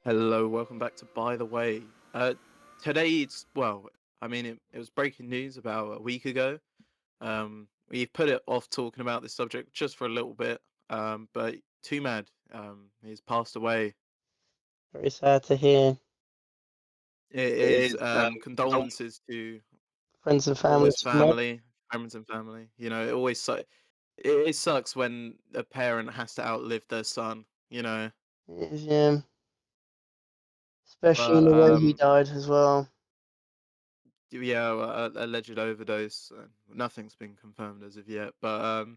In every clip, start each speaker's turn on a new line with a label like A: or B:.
A: Hello, welcome back to By the Way. Today it was breaking news about a week ago. We've put it off talking about this subject just for a little bit. But Twomad, he's passed away.
B: Very sad to hear.
A: It
B: It
A: is
B: is
A: condolences to
B: friends and
A: all
B: family
A: his
B: to Meg.
A: family, friends and family. You know, it sucks when a parent has to outlive their son. You know,
B: It is, yeah. Especially in
A: but
B: the way he died as well.
A: yeah, alleged overdose. Nothing's been confirmed as of yet, but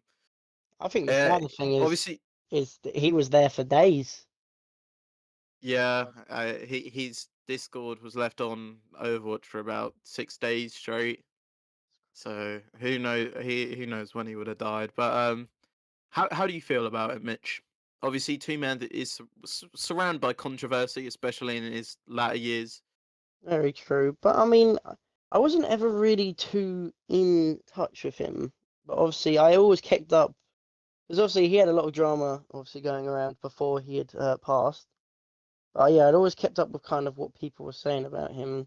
B: I think the
A: uh,
B: sadder thing
A: obviously,
B: is that he was there for days.
A: yeah, his Discord was left on Overwatch for about 6 days straight. So who knows when he would have died? But how do you feel about it, Mitch? Obviously, Two Man is surrounded by controversy, especially in his latter years.
B: Very true. But I mean, I wasn't ever really too in touch with him. But obviously, I always kept up because obviously he had a lot of drama, obviously going around before he had passed. But yeah, I'd always kept up with kind of what people were saying about him.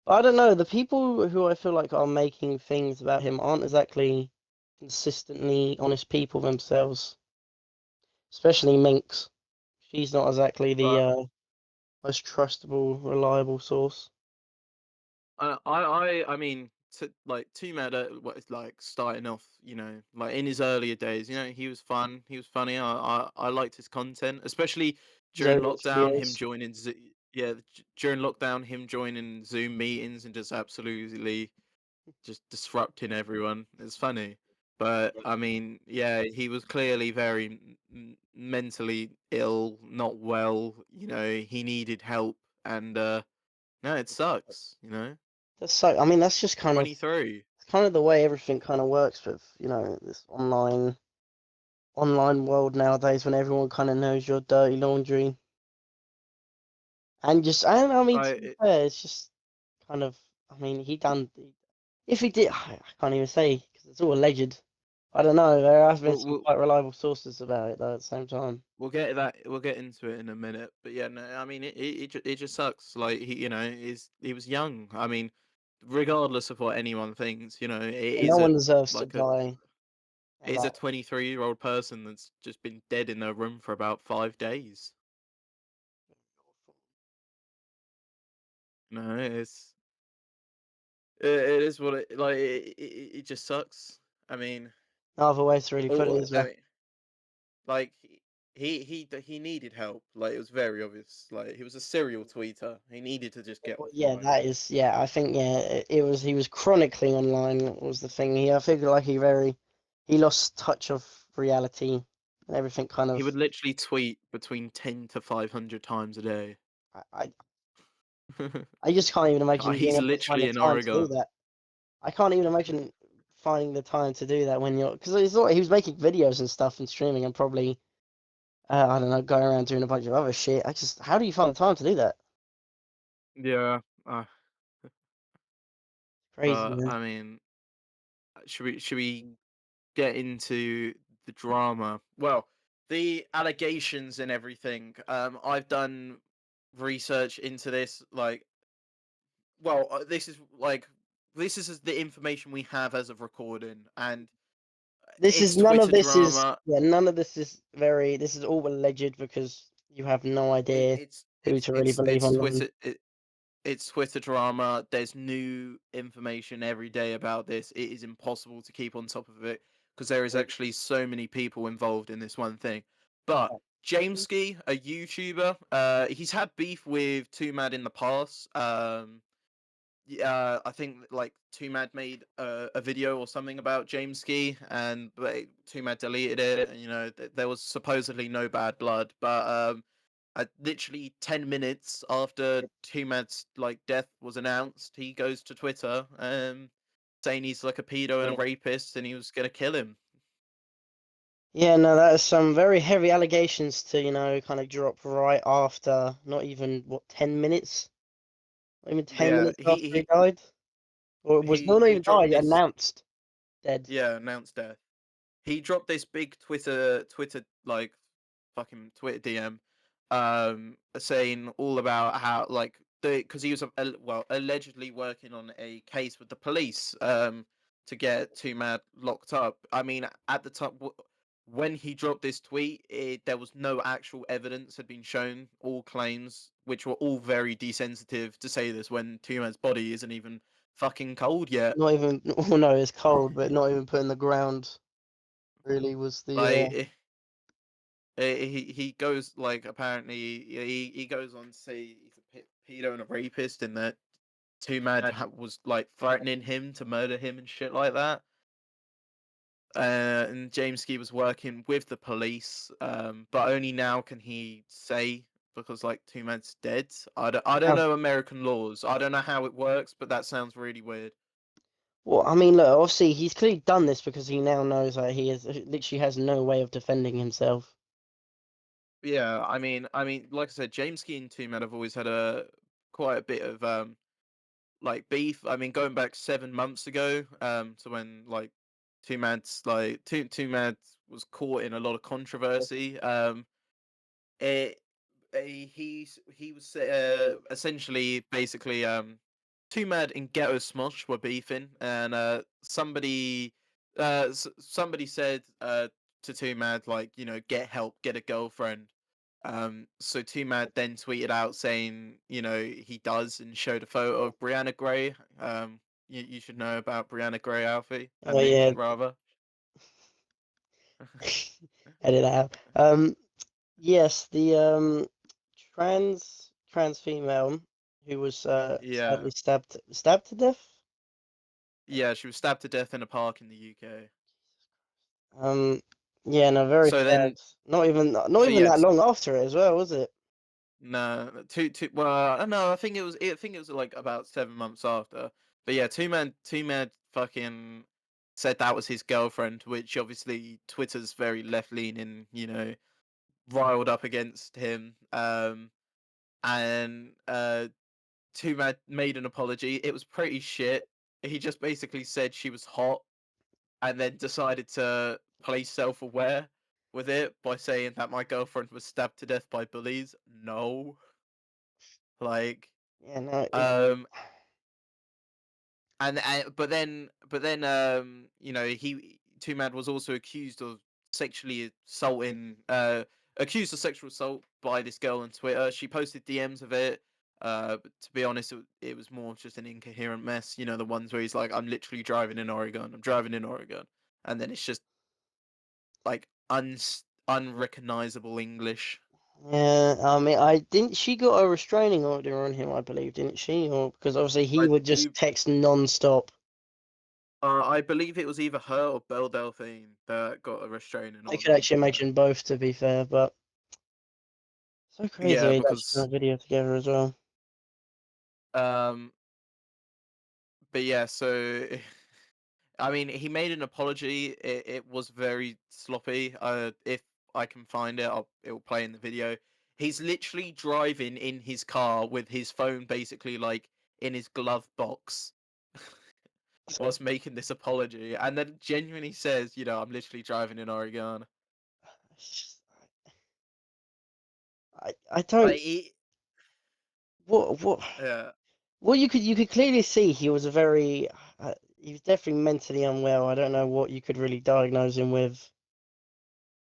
B: But I don't know. The people who I feel like are making things about him aren't exactly consistently honest people themselves. Especially Minx. She's not exactly the
A: But
B: most trustable, reliable source.
A: I mean, like Two Man, what it's like starting off, like in his earlier days, he was fun, he was funny. I liked his content, especially
B: His
A: during
B: overall
A: lockdown. Him
B: videos.
A: joining, during lockdown, him joining Zoom meetings and just absolutely just disrupting everyone. It's funny, but I mean, yeah, he was clearly very mentally ill, not well. He needed help, and no, it sucks.
B: That's so. I mean, that's just kind of
A: 23.
B: the way everything kind of works with this online world nowadays when everyone kind of knows your dirty laundry and just I don't know. I mean, to be
A: I
B: fair, it's just kind of. I mean, he done. If he did, I can't even say because it's all alleged. I don't know. There have been
A: we'll,
B: some
A: we'll
B: quite reliable sources about it though. At the same time.
A: we'll get into it in a minute. But yeah, no, I mean it just sucks. Like he was young. I mean, regardless of what anyone thinks, it
B: No
A: is
B: one deserves to
A: like a
B: die.
A: it
B: And
A: is a
B: like,
A: 23-year-old person that's just been dead in their room for about 5 days. It's it is what it like. It just sucks. I mean,
B: no other way to really put it,
A: all
B: is
A: I
B: there?
A: mean, like he needed help. Like it was very obvious. Like he was a serial tweeter. He needed to just get
B: Well, yeah,
A: offline.
B: that is. Yeah, I think it was. He was chronically online. Was the thing. I figured like he lost touch of reality and everything. Kind
A: He
B: of.
A: would literally tweet between 10 to 500 times a day.
B: I I just can't even imagine being
A: He's
B: able to find
A: literally
B: the
A: an
B: time to do
A: orator.
B: that. I can't even imagine finding the time to do that when you're because it's like he was making videos and stuff and streaming and probably I don't know going around doing a bunch of other shit. I just how do you find the time to do that?
A: Yeah,
B: Crazy,
A: but
B: man.
A: I mean, should we get into the drama? Well, the allegations and everything. I've done research into this. This is the information we have as of recording, and
B: This is
A: it's
B: none of
A: Twitter
B: this is
A: drama.
B: yeah, none of this is very this is all alleged because you have no
A: It,
B: idea
A: it's
B: who
A: it's
B: to really
A: it's
B: believe
A: it's
B: online.
A: Twitter. It's Twitter drama. There's new information every day about this. It is impossible to keep on top of it because there is actually so many people involved in this one thing. But Jameskii, a YouTuber, he's had beef with Two Mad in the past. Yeah, I think like Two Mad made a video or something about Jameskii, and Two Mad deleted it. And, there was supposedly no bad blood, but literally 10 minutes after Two Mad's like death was announced, he goes to Twitter, saying he's like a pedo and a rapist, and he was gonna kill him.
B: Yeah, no, that is some very heavy allegations to, kind of drop right after not even what 10 minutes? Not even ten
A: Yeah,
B: minutes after he died? Or it was not
A: he
B: even
A: dropped
B: died,
A: this.
B: announced dead.
A: Yeah, announced death. He dropped this big Twitter like fucking Twitter DM, saying all about how like because he was well allegedly working on a case with the police to get Twomad locked up. I mean, at the time when he dropped this tweet, there was no actual evidence had been shown. All claims, which were all very desensitive to say this when Twomad's body isn't even fucking cold yet.
B: Not even. Oh no, it's cold, but not even put in the ground. Really was the.
A: Like he goes like apparently he goes on to say he's a pedo and a rapist, and that Twomad was like threatening him to murder him and shit like that. And Jameskii was working with the police, but only now can he say because like Twomad's dead. I don't know American laws. I don't know how it works, but that sounds really weird.
B: Well, I mean, look, obviously he's clearly done this because he now knows that he is literally has no way of defending himself.
A: Yeah, I mean, like I said, Jameskii and Twomad have always had a quite a bit of like beef. I mean, going back 7 months ago, to when like Twomad was caught in a lot of controversy. It, he was essentially basically Twomad and Ghetto Smosh were beefing, and somebody said to Twomad like get help, get a girlfriend. So Twomad then tweeted out saying he does and showed a photo of Brianna Gray. You should know about Brianna Gray, Alfie.
B: Oh yeah,
A: Admit rather.
B: edit that out. Yes, the trans female who was
A: Yeah,
B: sadly stabbed to death.
A: yeah, she was stabbed to death in a park in the UK.
B: Um, yeah, no, very
A: So
B: sad.
A: then,
B: Not
A: so
B: even that
A: yes,
B: long after it as well, was it?
A: no, two. Well, no, I think it was like about 7 months after. But yeah, two man fucking said that was his girlfriend, which obviously Twitter's very left leaning, riled up against him. And two man made an apology. It was pretty shit. He just basically said she was hot, and then decided to play self-aware with it by saying that my girlfriend was stabbed to death by bullies. No, like,
B: Yeah, no,
A: um, and but then he Two Man was also accused of sexually assaulting, accused of sexual assault by this girl on Twitter. She posted DMs of it. But to be honest, it was more just an incoherent mess. The ones where he's like, "I'm literally driving in Oregon. I'm driving in Oregon," and then it's just like unrecognizable English.
B: yeah. I mean, I didn't. She got a restraining order on him, I believe, didn't she? Or because obviously he
A: I
B: would just
A: do.
B: text non-stop.
A: I believe it was either her or Belle Delphine that got a restraining
B: I could
A: order.
B: actually imagine both, to be fair, but so crazy
A: Yeah,
B: they actually done a
A: because
B: video together as well.
A: um, but yeah, so I mean, he made an apology. It was very sloppy. If I can find it, it'll play in the video. He's literally driving in his car with his phone basically like in his glove box
B: So
A: whilst making this apology, and then genuinely says, "I'm literally driving in Oregon."
B: it's just, I don't
A: Like,
B: what
A: yeah,
B: well you could clearly see he was a very he was definitely mentally unwell. I don't know what you could really diagnose him with,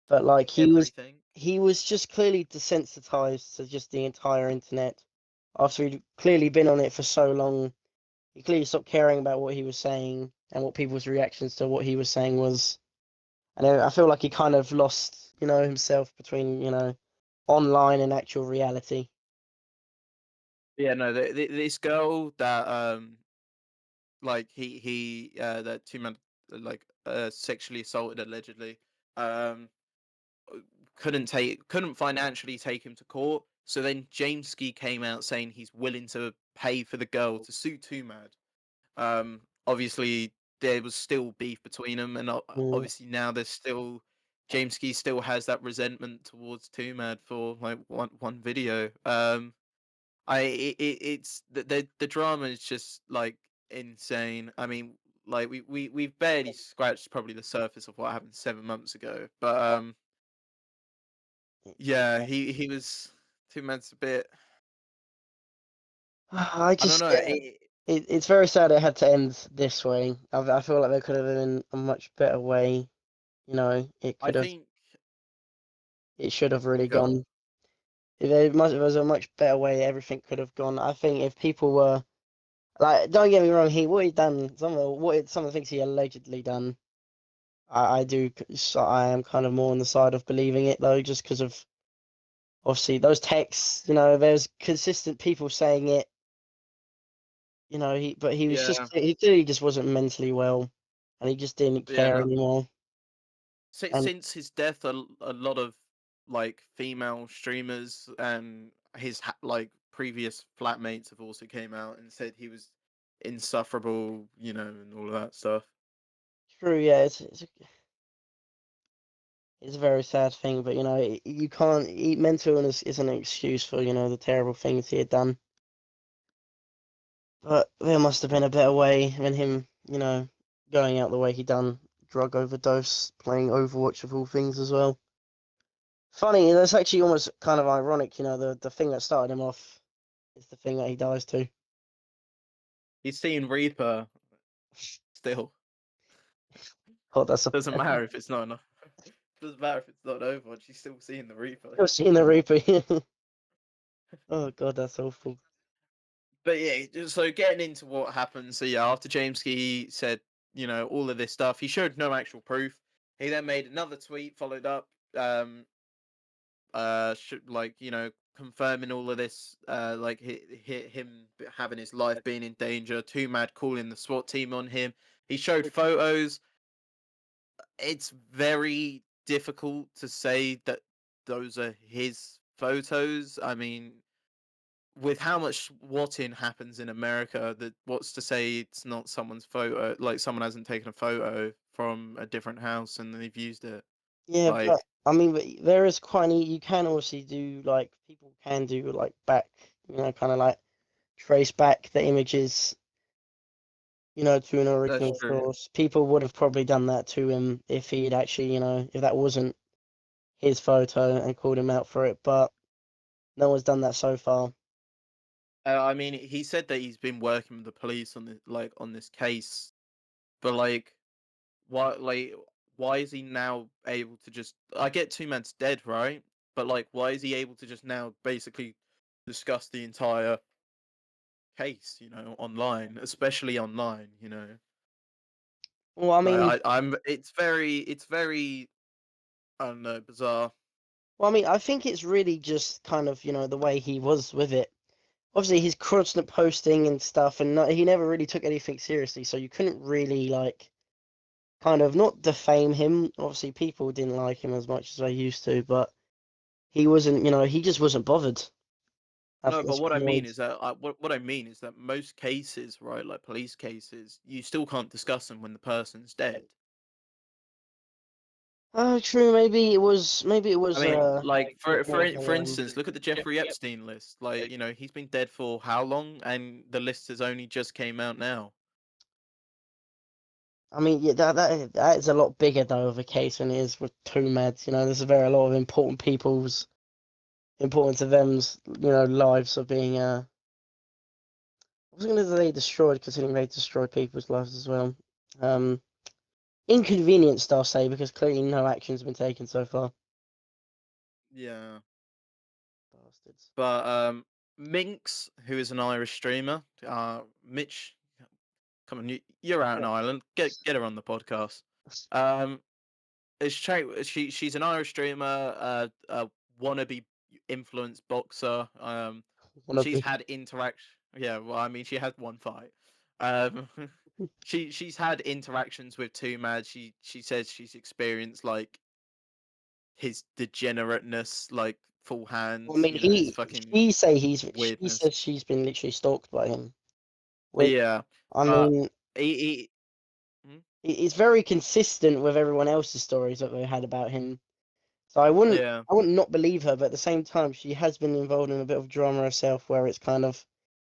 B: but like
A: everything.
B: he was just clearly desensitized to just the entire internet after he'd clearly been on it for so long. He clearly stopped caring about what he was saying and what people's reactions to what he was saying was. And I feel like he kind of lost, himself between, online and actual reality.
A: Yeah, no, this girl that like that two men like sexually assaulted allegedly um couldn't financially take him to court. So then Jameskii came out saying he's willing to pay for the girl to sue Twomad. Obviously there was still beef between them, and
B: Mm.
A: obviously now there's still Jameskii still has that resentment towards Twomad for like one video. It's the drama is just like insane. I mean, like we've barely scratched probably the surface of what happened 7 months ago, but yeah, he was. Twomad's a bit.
B: I
A: I don't
B: just,
A: know.
B: yeah, it's very sad it had to end this way. I feel like there could have been a much better way. You know,
A: I think.
B: it should have really
A: Go on.
B: gone. If there was a much better way, everything could have gone. I think if people were like, don't get me wrong, what he done, some of the things he allegedly done, I am kind of more on the side of believing it though, just because of obviously those texts. You know, there's consistent people saying it. You know,
A: Yeah.
B: he clearly just wasn't mentally well, and he just didn't
A: Yeah.
B: care
A: No.
B: anymore. And
A: Since his death, a lot of like female streamers and his like previous flatmates have also came out and said he was insufferable, and all of that stuff.
B: true, yeah, it's a very sad thing, but you know, you can't. Mental illness isn't an excuse for the terrible things he had done. But there must have been a better way than him, going out the way he done. Drug overdose, playing Overwatch of all things as well. Funny, that's actually almost kind of ironic. The thing that started him off is the thing that he dies to.
A: He's seen Reaper still.
B: Oh, that's a
A: Doesn't matter if it's not enough. Doesn't matter if it's not Overwatch. He's still seeing the Reaper.
B: I've seen the Reaper. Oh god, that's awful.
A: But yeah, so getting into what happened. So yeah, after Jameskii said, all of this stuff, he showed no actual proof. He then made another tweet, followed up, like confirming all of this, like him having his life being in danger. Twomad calling the SWAT team on him. He showed photos. It's very difficult to say that those are his photos. I mean, with how much swatting happens in America, that what's to say it's not someone's photo? Like someone hasn't taken a photo from a different house and they've used it.
B: Yeah, but
A: Like,
B: I mean, but there is quite you can also do like people can do like back, kind of like trace back the images, to an
A: that's
B: original
A: true.
B: source. People would have probably done that to him if he'd actually, if that wasn't his photo and called him out for it, but no one's done that so far.
A: I mean, he said that he's been working with the police on this, like on this case, but like, why is he now able to just? I get Two Man's dead, right? But like, why is he able to just now basically discuss the entire case, online, especially online,
B: Well, I mean,
A: Like it's very, I don't know, bizarre.
B: I think it's really just kind of, the way he was with it. Obviously, his constant posting and stuff, and he never really took anything seriously, so you couldn't really like kind of not defame him. Obviously, people didn't like him as much as they used to, but he wasn't, he just wasn't bothered.
A: No, but
B: That's
A: what I
B: what it
A: mean
B: was.
A: is that what I mean is that most cases, right, like police cases, you still can't discuss them when the person's dead.
B: Oh, true. Maybe it
A: I
B: was
A: mean, like
B: more of
A: for
B: a.
A: instance, look at the Jeffrey Epstein list. Like, he's been dead for how long, and the list has only just came out now.
B: I mean, yeah, that is a lot bigger though of a case than it is with two meds. There's a lot of important people's important to them's lives of being I was going to say destroyed, considering they destroyed people's lives as well. Um, Inconvenienced, I'll say, because clearly no action's been taken so far.
A: Yeah.
B: Bastards.
A: But Minx, who is an Irish streamer, Mitch, come on, you're out in Ireland. Get her on the podcast. Um, she's an Irish streamer, a wannabe influence boxer.
B: One of
A: She's
B: the
A: had interaction. Yeah, well, I mean, she had one fight. Um, she's had interactions with Twomad. She says she's experienced like his degenerateness, like full
B: I
A: hands.
B: mean,
A: His fucking
B: she
A: weirdness.
B: says she's been literally stalked by him. Which
A: Yeah,
B: I
A: but
B: mean,
A: he hmm?
B: it's very consistent with everyone else's stories that they had about him. So
A: Yeah.
B: I wouldn't not believe her, but at the same time, she has been involved in a bit of drama herself, where it's kind of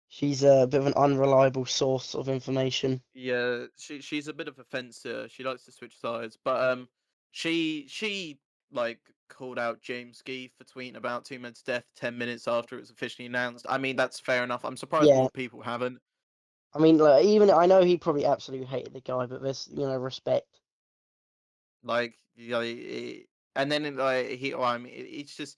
B: she's a bit of an unreliable source of information.
A: Yeah, she's a bit of a fencer. She likes to switch sides, but she like called out Jameskii for tweeting about Twoomad's death 10 minutes after it was officially announced. I mean, that's fair enough. I'm surprised
B: Yeah,
A: more people haven't.
B: I mean, like, even I know he probably absolutely hated the guy, but there's respect.
A: Like, and then I mean, it's just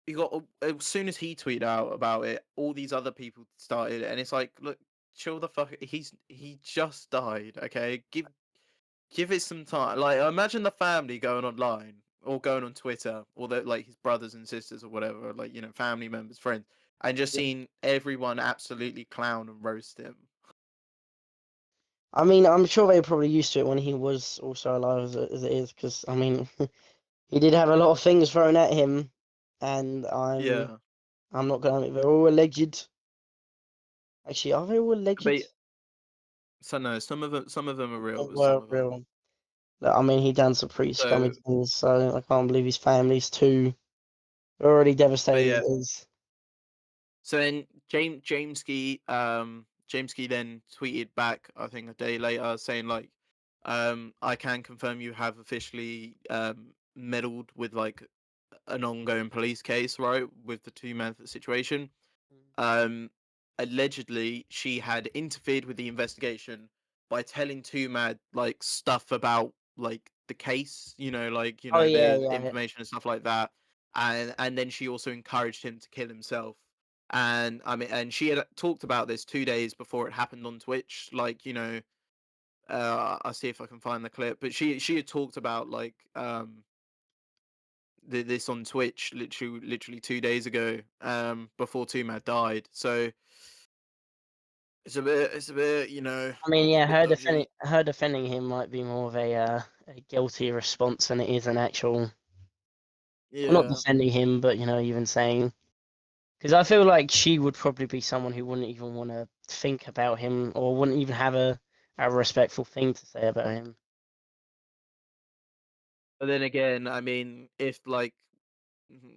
A: you got as soon as he tweeted out about it, all these other people started, and it's like, look, chill the fuck. He just died. Okay, give it some time. Like, imagine the family going online or going on Twitter, or like his brothers and sisters or whatever, like family members, friends, and just
B: Yeah.
A: seeing everyone absolutely clown and roast him.
B: I mean, I'm sure they were probably used to it when he was also alive as it is, because I mean, he did have a lot of things thrown at him, and
A: Yeah,
B: I'm not gonna. They're all alleged. Actually, are they all
A: but
B: alleged?
A: so no, some of them are
B: They
A: real, but some
B: were
A: of them.
B: real. Like, I mean, he done some pretty scummy
A: So,
B: things, so I can't believe his family's too already
A: but
B: devastated as
A: yeah.
B: it is.
A: So then Jameskii then tweeted back, I think a day later, saying like, I can confirm you have officially meddled with like an ongoing police case, right, with the Twomad situation. Um, Allegedly, she had interfered with the investigation by telling Twomad like stuff about like the case, like
B: Oh yeah,
A: the
B: yeah.
A: information and stuff like that, and then she also encouraged him to kill himself. And I mean, and she had talked about this 2 days before it happened on Twitch. Like, I'll see if I can find the clip, but she had talked about like this on Twitch literally 2 days ago, before Twomad died. So it's a bit,
B: I mean,
A: it's a
B: yeah,
A: bit dodgy.
B: her defending him might be more of a guilty response than it is an actual. Well, not
A: Yeah.
B: defending him, but even saying, because I feel like she would probably be someone who wouldn't even want to think about him or wouldn't even have a respectful thing to say about him.
A: But then again, I mean, if like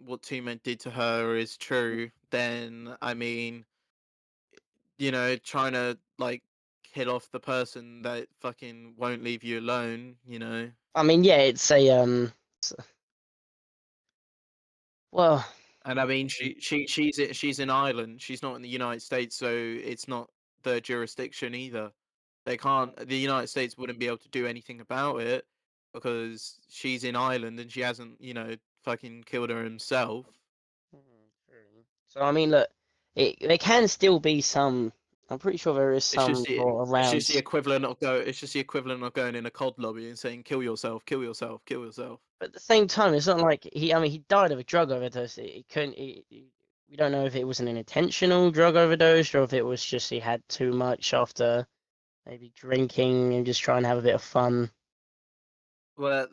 A: what Twomad did to her is true, then I mean, trying to like kill off the person that fucking. Won't leave you alone.
B: I mean, yeah, it's well,
A: And I mean, she's in Ireland. She's not in the United States, so it's not their jurisdiction either. They can't. The United States wouldn't be able to do anything about it because she's in Ireland and she hasn't, fucking killed her himself.
B: true. So I mean, look, there can still be some. I'm pretty sure there is
A: It's
B: some
A: just the
B: law
A: it's
B: around.
A: just the equivalent of go. It's just the equivalent of going in a COD lobby and saying "kill yourself, kill yourself, kill yourself."
B: But at the same time, it's not like he. I mean, he died of a drug overdose. It couldn't. We don't know if it was an intentional drug overdose or if it was just he had too much after maybe drinking and just trying to have a bit of fun.
A: Well,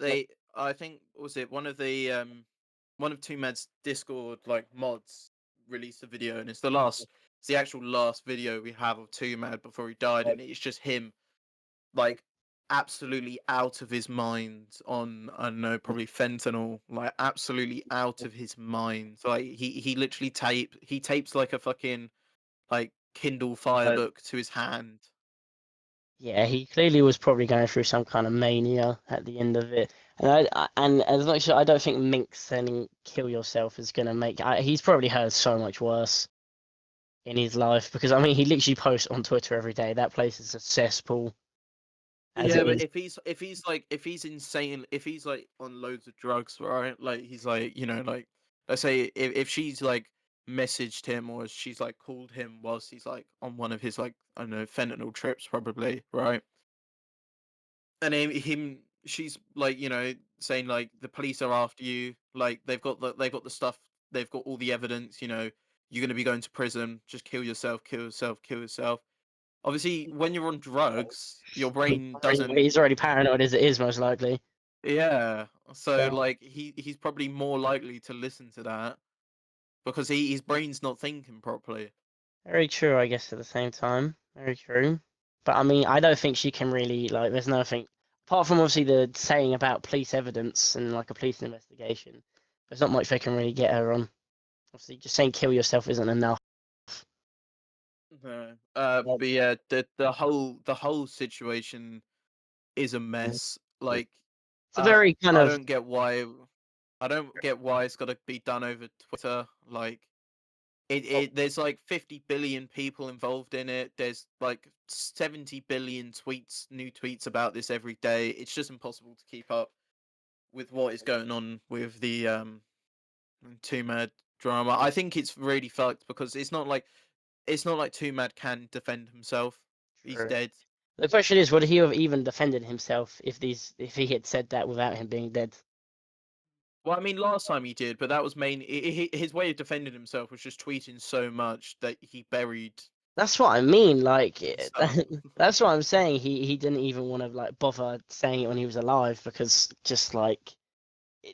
A: I think was it one of Mad's Discord like mods released a video, and it's the actual last video we have of Mad before he died, and it's just him like absolutely out of his mind on, I don't know, probably fentanyl, like absolutely out of his mind. Like he literally tapes like a fucking like Kindle Fire book to his hand.
B: Yeah, he clearly was probably going through some kind of mania at the end of it. And and as much as I don't think Mink saying "kill yourself" is gonna make. He's probably heard so much worse in his life because I mean he literally posts on Twitter every day. That place is a cesspool as
A: Yeah,
B: it
A: but
B: is.
A: if he's insane, if he's like on loads of drugs, right? Like he's like, like let's say if she's like messaged him or she's like called him whilst he's like on one of his like, I don't know, fentanyl trips probably, right? And she's like, saying like the police are after you, like they've got the stuff, they've got all the evidence, you're gonna be going to prison, just kill yourself, kill yourself, kill yourself. Obviously, when you're on drugs, your brain doesn't.
B: He's already paranoid as it is, most likely.
A: Yeah. So
B: So,
A: like he's probably more likely to listen to that because his brain's not thinking properly.
B: very true, I guess. At the same time, very true. But I mean, I don't think she can really like. There's nothing apart from obviously the saying about police evidence and like a police investigation. There's not much they can really get her on. Obviously, just saying "kill yourself" isn't enough.
A: No.
B: But,
A: But yeah, the whole situation is a mess. Like
B: it's a very kind
A: I
B: of
A: don't get why. I don't get why it's got to be done over Twitter. Like, there's like 50 billion people involved in it. There's like 70 billion new tweets about this every day. It's just impossible to keep up with what is going on with the Twomad drama. I think it's really fucked because it's not like Twomad can defend himself. He's
B: True.
A: dead.
B: The question is, would he have even defended himself if he had said that without him being dead?
A: Well, I mean, last time he did, but that was his way of defending himself was just tweeting so much that he buried
B: That's what I mean. Like,
A: stuff.
B: that's what I'm saying. He didn't even want to like bother saying it when he was alive because just like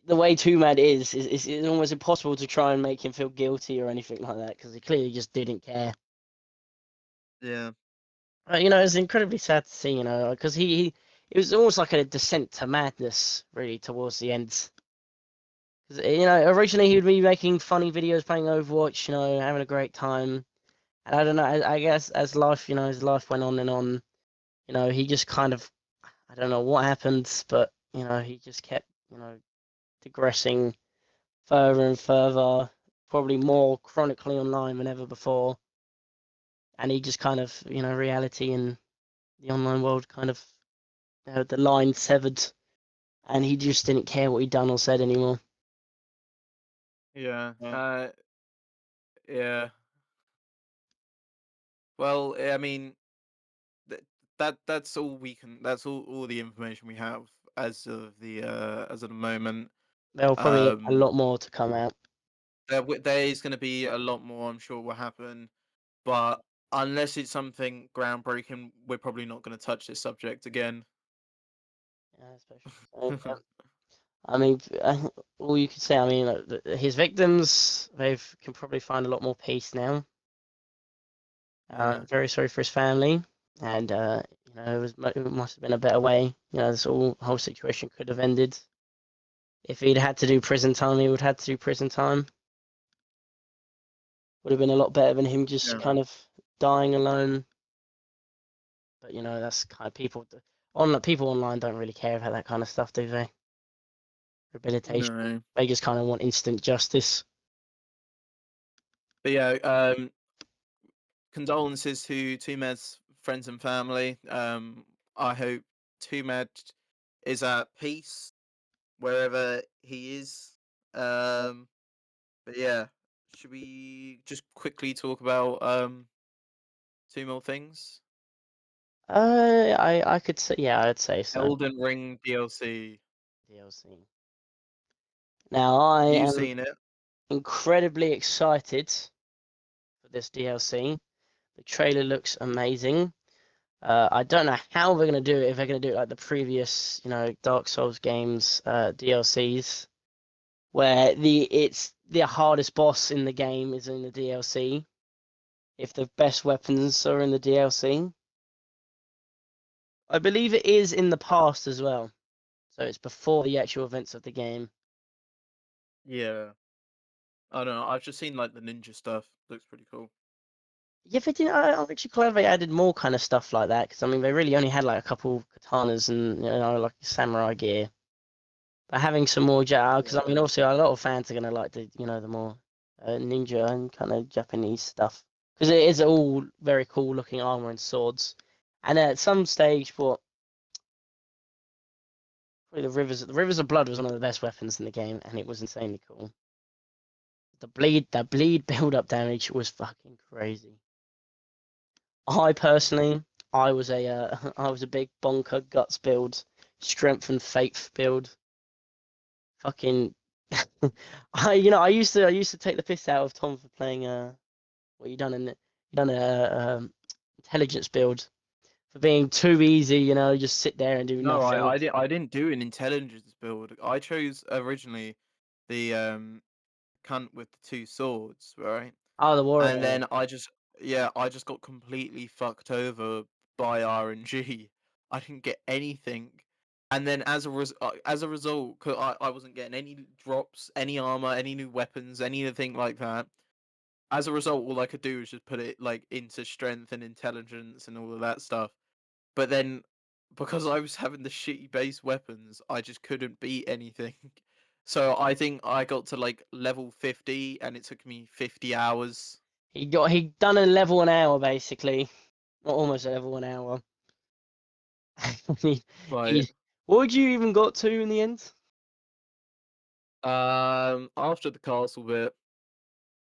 B: the way Two Mad is it's almost impossible to try and make him feel guilty or anything like that because he clearly just didn't care.
A: Yeah.
B: It's incredibly sad to see. Because it was almost like a descent to madness really towards the end. 'Cause, originally he would be making funny videos playing Overwatch, having a great time. And I don't know, I guess as life went on and on, he just kind of, I don't know what happened, but, he just kept, digressing further and further, probably more chronically online than ever before. And he just kind of, reality and the online world kind of, the line severed, and he just didn't care what he'd done or said anymore.
A: Yeah. Yeah. Well, I mean, th- that's all we can. That's all the information we have as of the moment.
B: There'll probably a
A: Um,
B: lot more to come out.
A: there is going to be a lot more. I'm sure will happen, but unless it's something groundbreaking, we're probably not going to touch this subject again.
B: Yeah, especially. I mean, all you could say, I mean, his victims, they've can probably find a lot more peace now.
A: Yeah.
B: Very sorry for his family, and it must have been a better way. This whole situation could have ended. If he'd had to do prison time, he would have had to do prison time. Would have been a lot better than him just
A: Yeah.
B: kind of dying alone. But that's kind of people online don't really care about that kind of stuff, do they? Rehabilitation.
A: No.
B: They just kind of want instant justice.
A: But yeah. Condolences to Tumad's friends and family. I hope Tumad is at peace wherever he is. But yeah, should we just quickly talk about two more things?
B: I could say, yeah, I'd say so.
A: Elden Ring DLC.
B: DLC. Now I
A: You've
B: am
A: seen it.
B: incredibly excited for this DLC. The trailer looks amazing. I don't know how they're gonna do it. If they're gonna do it like the previous, Dark Souls games DLCs, where it's the hardest boss in the game is in the DLC. If the best weapons are in the DLC, I believe it is in the past as well. So it's before the actual events of the game.
A: Yeah. I don't know. I've just seen like the ninja stuff. Looks pretty cool.
B: Yeah, they didn't. I'm actually glad they added more kind of stuff like that because I mean they really only had like a couple katanas and like samurai gear. But having some more because I mean
A: Yeah.
B: also a lot of fans are gonna like the more ninja and kind of Japanese stuff because it is all very cool looking armor and swords. And at some stage, probably the rivers of blood was one of the best weapons in the game, and it was insanely cool. The bleed build up damage was fucking crazy. I personally, I was a big bonker guts build, strength and faith build. Fucking, I used to take the piss out of Tom for playing what you done a intelligence build for being too easy. Just sit there and do
A: No, I
B: nothing.
A: I, di- I didn't do an intelligence build. I chose originally the cunt with the two swords, right?
B: Oh, the
A: And
B: warrior.
A: then I just got completely fucked over by RNG. I didn't get anything. And then as a result, 'cause I wasn't getting any drops, any armor, any new weapons, anything like that. As a result, all I could do was just put it like into strength and intelligence and all of that stuff. But then because I was having the shitty base weapons, I just couldn't beat anything. So I think I got to like level 50 and it took me 50 hours.
B: He done a level an hour basically, or almost a level an hour. he,
A: Right.
B: he, what would you even got to in the end?
A: After the castle bit,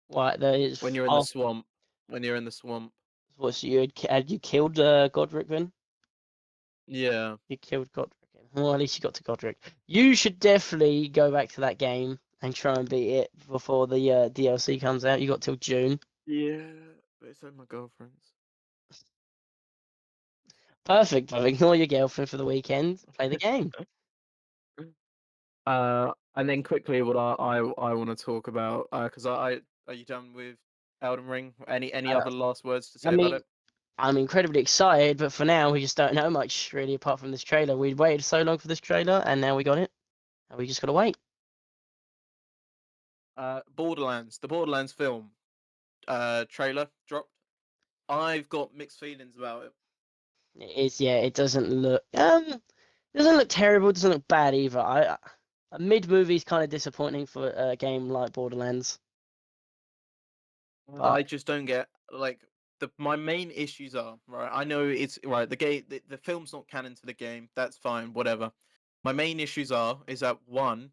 B: Like there
A: when
B: is
A: you're in the
B: half.
A: swamp, when you're in the swamp.
B: What's had you killed Godric then?
A: Yeah.
B: You killed Godric. Well, at least you got to Godric. You should definitely go back to that game and try and beat it before the DLC comes out. You got till June.
A: Yeah. But it's like my girlfriend's.
B: Perfect. Ignore your girlfriend for the weekend. Play the game.
A: And then quickly, what I want to talk about, because I are you done with Elden Ring? Any
B: Uh,
A: other last words to
B: I
A: say about
B: mean,
A: it?
B: I'm incredibly excited, but for now, we just don't know much really apart from this trailer. We waited so long for this trailer, and now we got it. And we just gotta wait.
A: Borderlands, the Borderlands film, trailer dropped. I've got mixed feelings about it.
B: It is, yeah. It doesn't look terrible. It doesn't look bad either. A mid movie is kind of disappointing for a game like Borderlands, but
A: I just don't get like my main issues are right. I know it's right. The film's not canon to the game. That's fine. Whatever. My main issues is that one,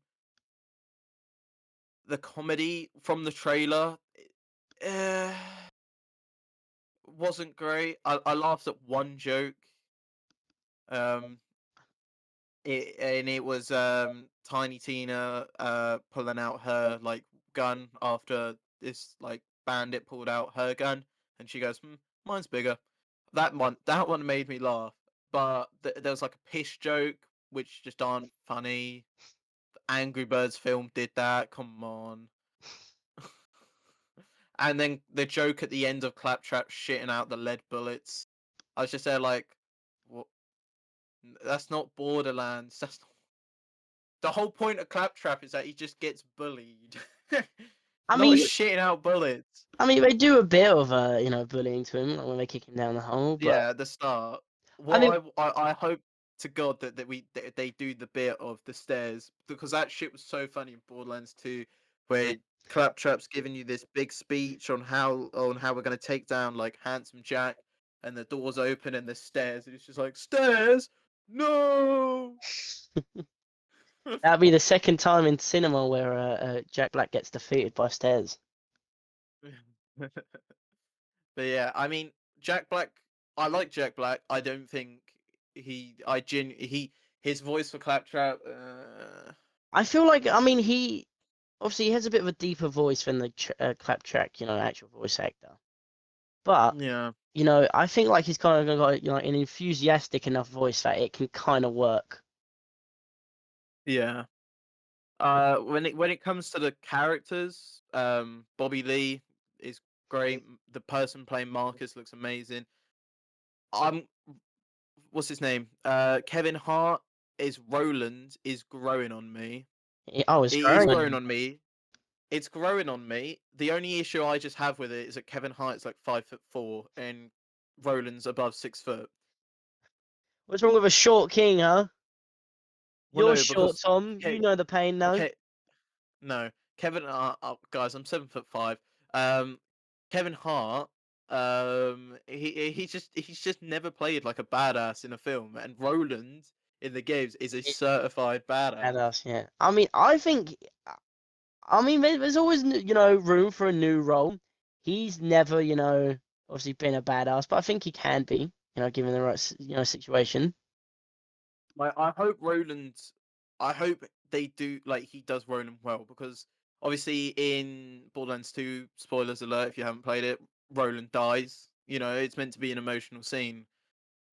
A: the comedy from the trailer uh, wasn't great. I laughed at one joke. Um, it was Tiny Tina pulling out her like gun after this like bandit pulled out her gun, and she goes, "Mine's bigger." That one made me laugh. But there was like a piss joke which just aren't funny. The Angry Birds film did that. Come on. And then the joke at the end of Claptrap shitting out the lead bullets. I was just there like, what? That's not Borderlands. That's not... The whole point of Claptrap is that he just gets bullied,
B: I
A: not
B: mean,
A: shitting out bullets.
B: they do a bit of bullying to him like when they kick him down the hole, but
A: Yeah, at the start.
B: I mean,
A: I hope to God that they do the bit of the stairs, because that shit was so funny in Borderlands 2, where Claptrap's giving you this big speech on how we're gonna take down like Handsome Jack, and the doors open and the stairs, and it's just like stairs, no.
B: that'll be the second time in cinema where Jack Black gets defeated by stairs.
A: But yeah, I mean, Jack Black. I like Jack Black. I don't think his voice for Claptrap.
B: I feel like, he obviously he has a bit of a deeper voice than the Claptrap, actual voice actor. But
A: Yeah,
B: I think like he's kind of got an enthusiastic enough voice that it can kind of work.
A: yeah. When it comes to the characters, Bobby Lee is great. The person playing Marcus looks amazing. I'm What's his name? Kevin Hart is Roland is growing on me.
B: Oh, it's
A: It is
B: growing on
A: growing
B: him.
A: on me. It's growing on me. The only issue I just have with it is that Kevin Hart's like 5'4" and Roland's above 6 foot.
B: What's wrong with a short king, huh?
A: Well,
B: You're
A: no,
B: short,
A: because
B: Tom. You know the pain now.
A: okay, no, Kevin. Guys, I'm 7'5". Um, Kevin Hart. He's just never played like a badass in a film, and Roland in the games is a
B: It,
A: certified badass.
B: badass, yeah. I think, there's always, room for a new role. He's never, obviously been a badass, but I think he can be, given the right, situation.
A: I hope Roland. I hope they do like he does Roland well, because obviously in Borderlands 2, spoilers alert if you haven't played it, Roland dies. It's meant to be an emotional scene.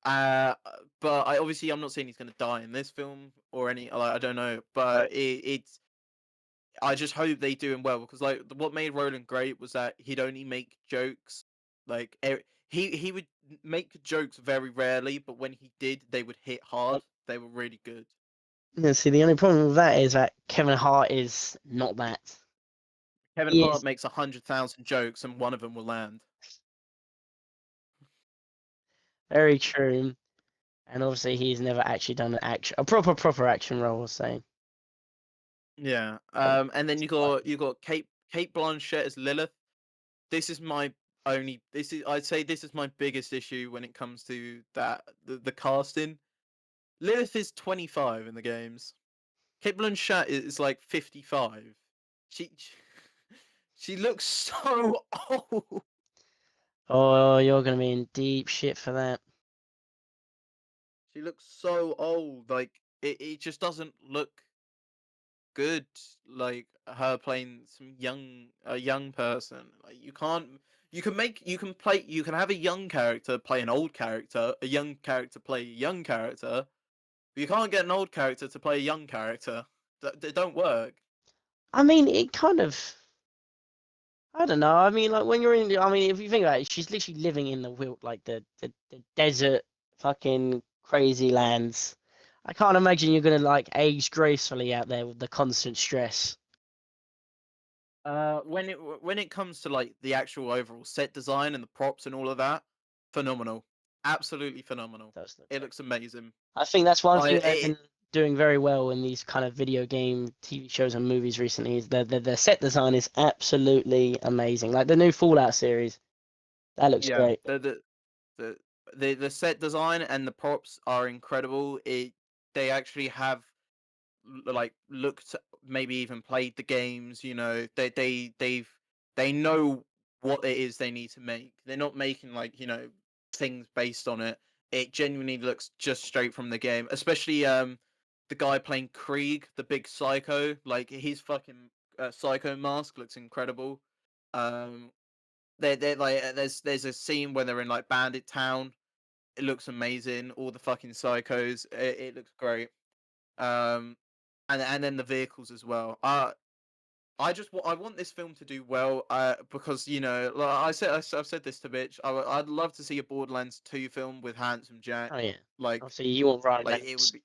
A: Uh, but I'm not saying he's gonna die in this film or any. Like, I don't know, but it's. I just hope they do him well, because like what made Roland great was that he'd only make jokes. Like he would make jokes very rarely, but when he did, they would hit hard. They were really good.
B: Yeah, see, the only problem with that is that Kevin Hart is not that.
A: Kevin
B: He
A: Hart
B: is
A: makes 100,000 jokes, and one of them will land.
B: very true, and obviously he's never actually done a proper action role, I'll say.
A: Yeah.
B: Probably
A: And then you got Kate Blanchett as Lilith. This is my I'd say this is my biggest issue when it comes to the casting. Lilith is 25 in the games. Kate Blanchett is like 55. She she looks so old.
B: Oh, you're gonna be in deep shit for that.
A: She looks so old. Like it just doesn't look good. Like her playing a young person. Like you can have a young character play an old character, a young character play a young character, but you can't get an old character to play a young character. They don't work.
B: I mean, it kind of. I don't know. I mean, like when you're in, I mean, if you think about it, she's literally living in the wild, like the desert, fucking crazy lands. I can't imagine you're gonna like age gracefully out there with the constant stress.
A: When it comes to like the actual overall set design and the props and all of that, phenomenal, absolutely phenomenal.
B: Does look
A: It
B: great.
A: looks amazing.
B: I think that's one
A: I
B: thing they've
A: it,
B: been doing very well in these kind of video game TV shows and movies recently is the set design is absolutely amazing. Like the new Fallout series, that looks
A: yeah,
B: great.
A: the the set design and the props are incredible. They actually have like looked, maybe even played the games. You know, they know what it is they need to make. They're not making like, things based on it. It genuinely looks just straight from the game. Especially the guy playing Krieg, the big psycho. Like his fucking psycho mask looks incredible. Um, they're like there's a scene where they're in like Bandit Town. It looks amazing. All the fucking psychos. It looks great. Um, and then the vehicles as well. I want this film to do well. Because like I've said this to Bitch. I'd love to see a Borderlands 2 film with Handsome Jack.
B: Oh yeah.
A: Like
B: Obviously, you want Ryan
A: like it would
B: Reynolds.
A: be.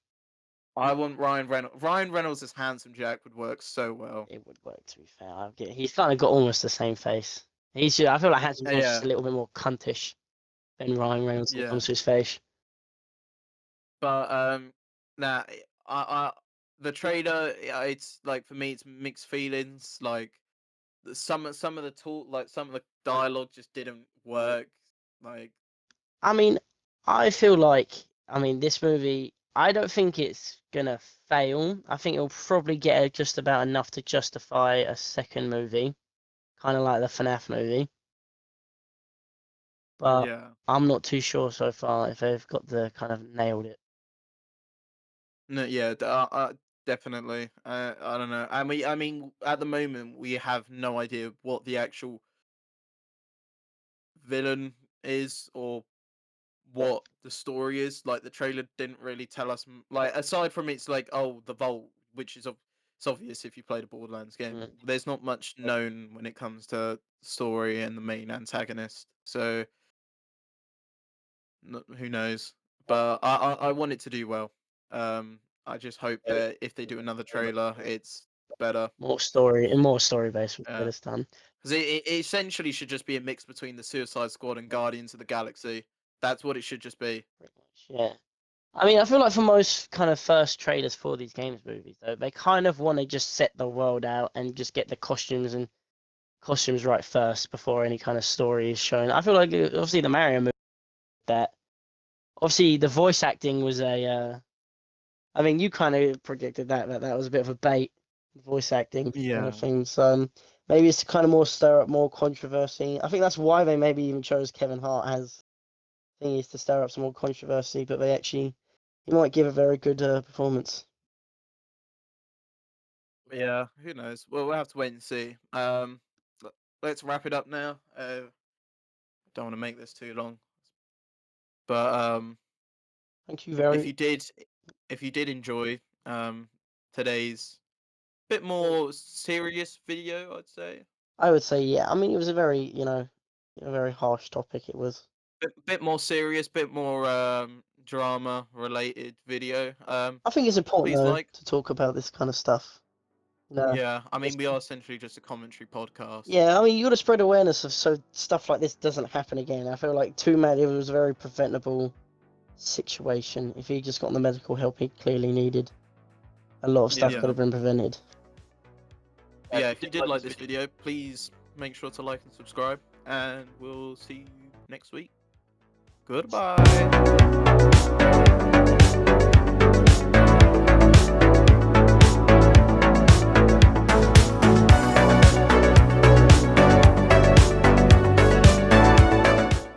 A: I want Ryan Reynolds. Ryan Reynolds as Handsome Jack would work so well.
B: It would work, to be fair. He's kind of got almost the same face. I feel like Hanson Jack's just
A: Yeah,
B: a little bit more cuntish than Ryan Reynolds when it
A: yeah.
B: comes to his face.
A: But nah, the trailer. It's like for me, it's mixed feelings. Like some of the talk, like some of the dialogue, just didn't work. Like
B: I mean, I feel like, I mean, this movie, I don't think it's gonna fail. I think it'll probably get just about enough to justify a second movie, kind of like the FNAF movie. But
A: yeah,
B: I'm not too sure so far if they've got the kind of nailed it.
A: no, yeah, definitely. I don't know. I mean, at the moment, we have no idea what the actual villain is or what the story is. Like the trailer didn't really tell us. Like aside from it's like, oh, the vault, which is it's obvious if you played a Borderlands game.
B: Mm.
A: There's not much known when it comes to story and the main antagonist. So who knows? But I want it to do well. I just hope that if they do another trailer, it's better.
B: More story based with
A: Yeah,
B: this time.
A: because it essentially should just be a mix between the Suicide Squad and Guardians of the Galaxy. That's what it should just be.
B: Pretty much, yeah. I mean, I feel like for most kind of first trailers for these games movies, though, they kind of want to just set the world out and just get the costumes right first before any kind of story is shown. I feel like obviously the Mario movie that obviously the voice acting was a. I mean, you kind of predicted that was a bit of a bait, voice acting kind of
A: Yeah.
B: thing. So maybe it's to kind of more stir up more controversy. I think that's why they maybe even chose Kevin Hart as thing is to stir up some more controversy, but he might give a very good performance.
A: Yeah, who knows? Well, we'll have to wait and see. Let's wrap it up now. Don't want to make this too long, but
B: Thank you
A: if
B: very.
A: you did, if you did enjoy today's bit more serious video, I'd say
B: I would say yeah. I mean, it was a very a very harsh topic. It was.
A: bit more serious, bit more drama related video.
B: I think it's important
A: Please
B: though
A: like.
B: to talk about this kind of stuff. No.
A: Yeah, I mean we are essentially just a commentary podcast.
B: Yeah, I mean, you got to spread awareness of so stuff like this doesn't happen again. I feel like Twomad, it was a very preventable situation. If he just got the medical help he clearly needed, a lot of stuff
A: Yeah.
B: could have been prevented.
A: Yeah, if you did like this video, please make sure to like and subscribe, and we'll see you next week. Goodbye.